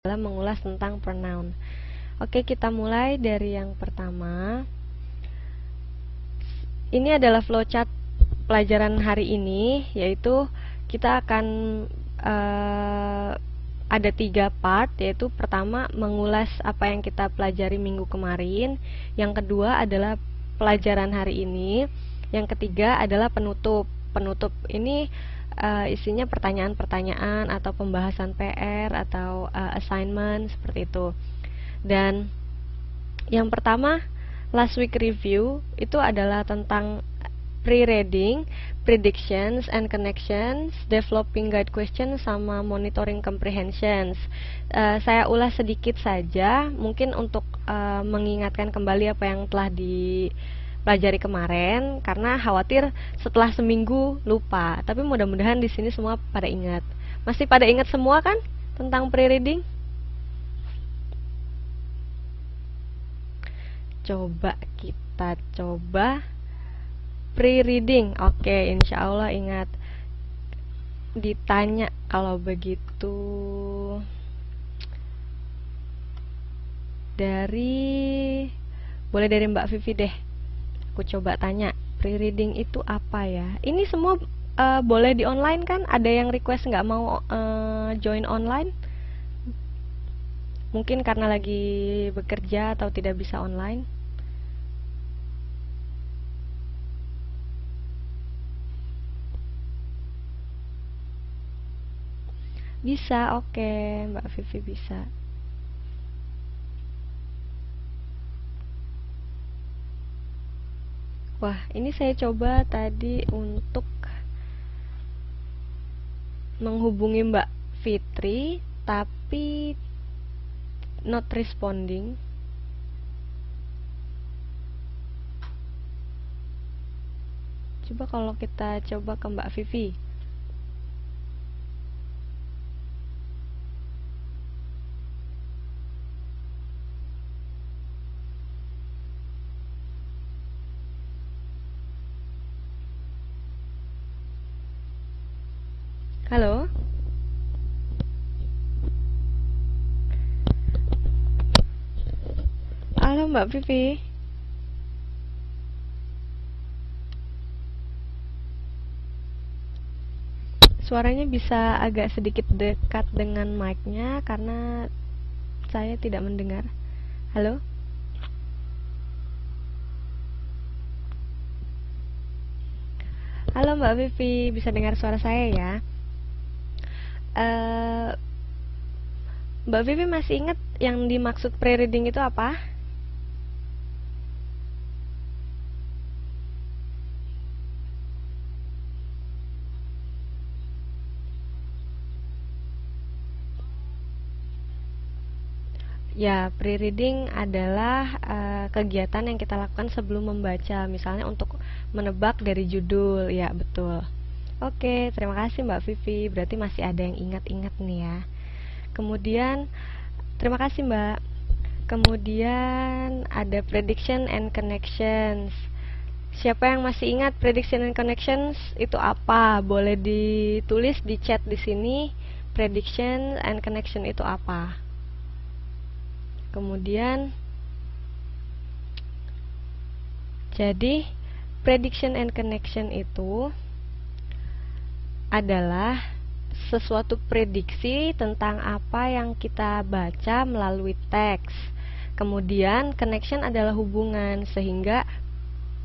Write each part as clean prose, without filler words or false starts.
adalah mengulas tentang pronoun. Oke, kita mulai dari yang pertama. Ini adalah flowchart pelajaran hari ini, yaitu kita akan ada 3 part, yaitu pertama mengulas apa yang kita pelajari minggu kemarin, yang kedua adalah pelajaran hari ini, yang ketiga adalah penutup. Penutup ini isinya pertanyaan-pertanyaan atau pembahasan PR atau assignment seperti itu. Dan yang pertama, last week review itu adalah tentang pre-reading, predictions and connections, developing guide questions, sama monitoring comprehensions. Saya ulas sedikit saja, mungkin untuk mengingatkan kembali apa yang telah dipelajari kemarin, karena khawatir setelah seminggu lupa. Tapi mudah-mudahan di sini semua pada ingat. Masih pada ingat semua kan tentang pre-reading? Coba kita coba pre-reading. Oke, insya Allah ingat. Ditanya kalau begitu boleh dari Mbak Vivi deh. Aku coba tanya, pre-reading itu apa ya? Ini semua boleh di online kan? Ada yang request nggak mau join online? Mungkin karena lagi bekerja atau tidak bisa online. Bisa, oke, Mbak Vivi bisa. Wah, ini saya coba tadi untuk menghubungi Mbak Fitri, tapi not responding. Coba kalau kita coba ke Mbak Vivi. Halo? Halo Mbak Vivi. Suaranya bisa agak sedikit dekat dengan mic-nya karena saya tidak mendengar. Halo? Halo Mbak Vivi, bisa dengar suara saya ya? Mbak Vivi masih ingat yang dimaksud pre-reading itu apa? Ya, pre-reading adalah kegiatan yang kita lakukan sebelum membaca, misalnya untuk menebak dari judul. Ya, betul. Oke, terima kasih Mbak Vivi. Berarti masih ada yang ingat-ingat nih ya. Kemudian, terima kasih Mbak. Kemudian ada prediction and connections. Siapa yang masih ingat prediction and connections itu apa? Boleh ditulis di chat di sini. Prediction and connection itu apa? Kemudian, jadi prediction and connection itu adalah sesuatu prediksi tentang apa yang kita baca melalui teks. Kemudian connection adalah hubungan, sehingga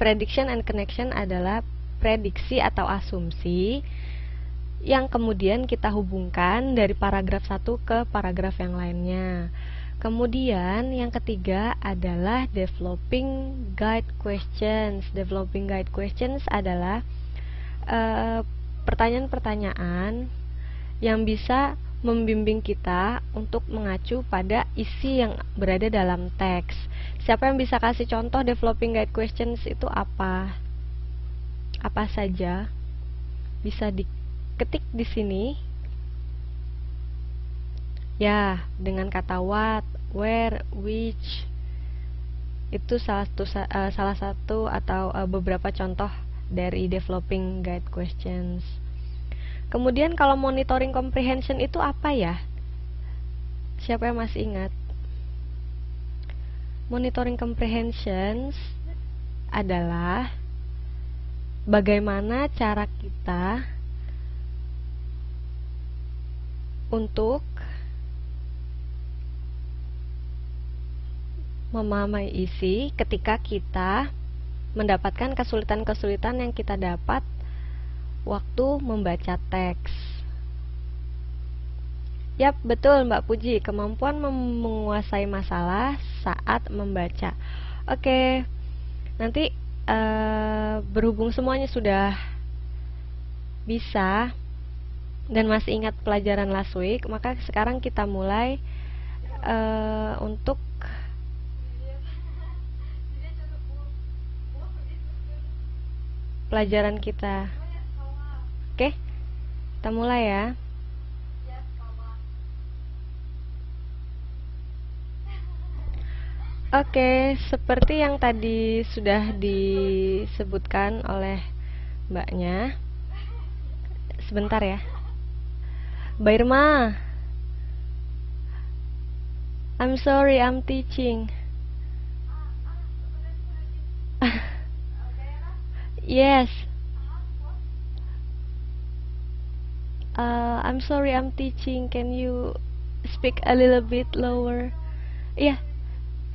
prediction and connection adalah prediksi atau asumsi yang kemudian kita hubungkan dari paragraf satu ke paragraf yang lainnya. Kemudian yang ketiga adalah developing guide questions. Developing guide questions adalah pertanyaan-pertanyaan yang bisa membimbing kita untuk mengacu pada isi yang berada dalam teks. Siapa yang bisa kasih contoh developing guide questions itu apa? Apa saja? Bisa diketik di sini. Ya, dengan kata what, where, which. Itu salah satu atau beberapa contoh dari developing guide questions. Kemudian kalau monitoring comprehension itu apa ya? Siapa yang masih ingat? Monitoring comprehensions adalah bagaimana cara kita untuk memahami isi ketika kita mendapatkan kesulitan-kesulitan yang kita dapat waktu membaca teks. Yap, betul Mbak Puji, kemampuan menguasai masalah saat membaca. Oke, nanti berhubung semuanya sudah bisa dan masih ingat pelajaran last week, maka sekarang kita mulai untuk pelajaran kita. Oke, kita mulai ya. Oke, seperti yang tadi sudah disebutkan oleh mbaknya. Sebentar ya. Mbak Irma, I'm sorry, I'm teaching. Yes. I'm sorry, I'm teaching. Can you speak a little bit lower? Yeah.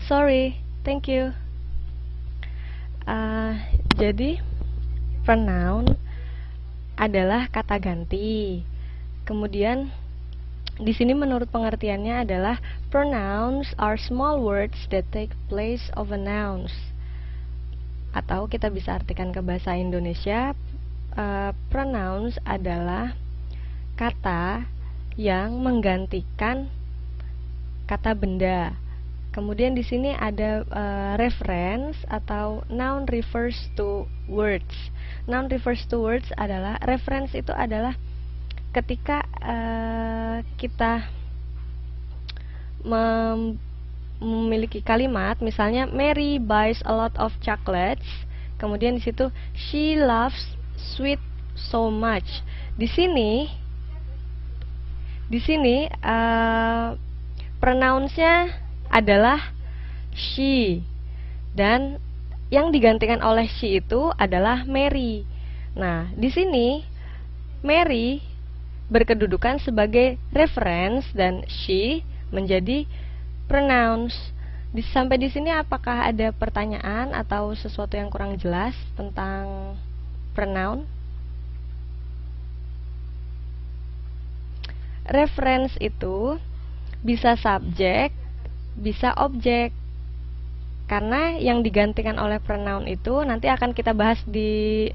Sorry, thank you. Jadi pronoun adalah kata ganti. Kemudian di sini menurut pengertiannya adalah pronouns are small words that take place of a nouns. Atau kita bisa artikan ke bahasa Indonesia, pronouns adalah kata yang menggantikan kata benda. Kemudian di sini ada reference atau noun refers to words. Noun refers to words adalah, reference itu adalah ketika kita memiliki kalimat, misalnya Mary buys a lot of chocolates. Kemudian di situ she loves sweet so much. Di sini pronounsnya adalah she, dan yang digantikan oleh she itu adalah Mary. Nah, di sini Mary berkedudukan sebagai reference dan she menjadi pronouns. Sampai di sini apakah ada pertanyaan atau sesuatu yang kurang jelas tentang pronoun? Reference itu bisa subjek, bisa objek. Karena yang digantikan oleh pronoun itu nanti akan kita bahas di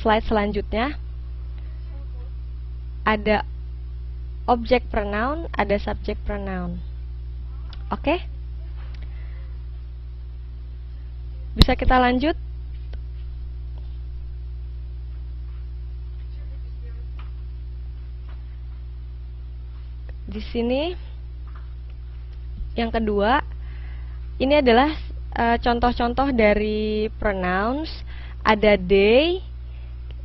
slide selanjutnya. Ada objek pronoun, ada subjek pronoun. Oke? Bisa kita lanjut? Di sini yang kedua, ini adalah contoh-contoh dari pronouns. Ada they,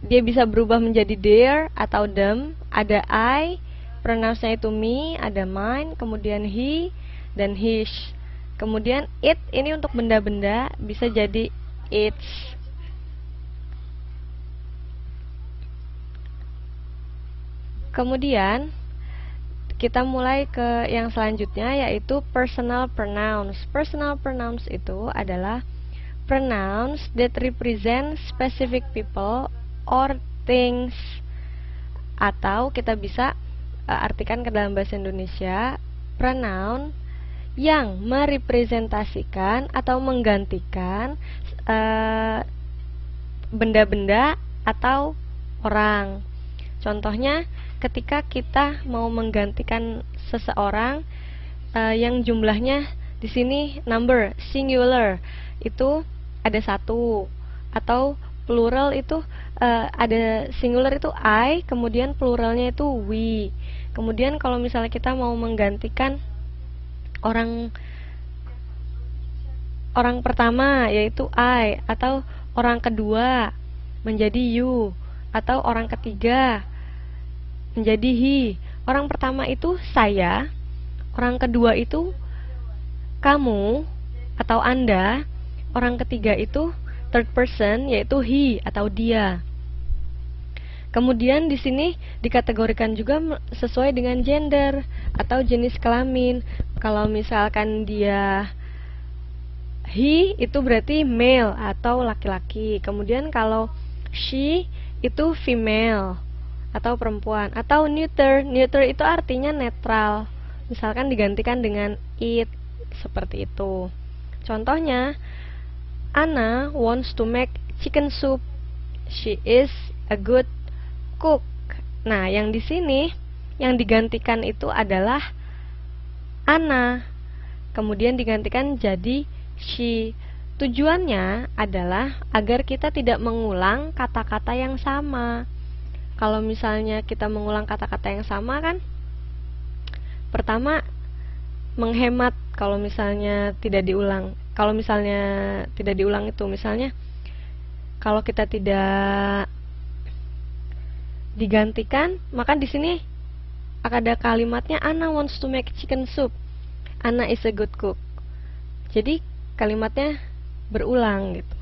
dia bisa berubah menjadi their atau them. Ada I, pronounsnya itu me. Ada mine, kemudian he dan his. Kemudian it, ini untuk benda-benda, bisa jadi its. Kemudian kita mulai ke yang selanjutnya, yaitu personal pronouns. Personal pronouns itu adalah pronouns that represent specific people or things. Atau kita bisa artikan ke dalam bahasa Indonesia, pronoun yang merepresentasikan atau menggantikan benda-benda atau orang. Contohnya, ketika kita mau menggantikan seseorang yang jumlahnya di sini number singular itu ada satu, atau plural itu ada singular itu I, kemudian pluralnya itu we. Kemudian kalau misalnya kita mau menggantikan orang pertama yaitu I, atau orang kedua menjadi you, atau orang ketiga menjadi he. Orang pertama itu saya, Orang kedua itu kamu atau Anda. Orang ketiga itu third person, yaitu he atau dia. Kemudian di sini dikategorikan juga sesuai dengan gender atau jenis kelamin. Kalau misalkan dia he, itu berarti male atau laki-laki. Kemudian kalau she itu female atau perempuan. Atau neuter. Neuter itu artinya netral. Misalkan digantikan dengan it, seperti itu. Contohnya, Anna wants to make chicken soup. She is a good cook. Nah, yang di sini yang digantikan itu adalah Anna. Kemudian digantikan jadi she. Tujuannya adalah agar kita tidak mengulang kata-kata yang sama. Kalau misalnya kita mengulang kata-kata yang sama kan, pertama menghemat kalau misalnya tidak diulang. Kalau misalnya tidak diulang itu, misalnya kalau kita tidak digantikan, maka di sini ada kalimatnya Anna wants to make chicken soup. Anna is a good cook. Jadi kalimatnya berulang gitu.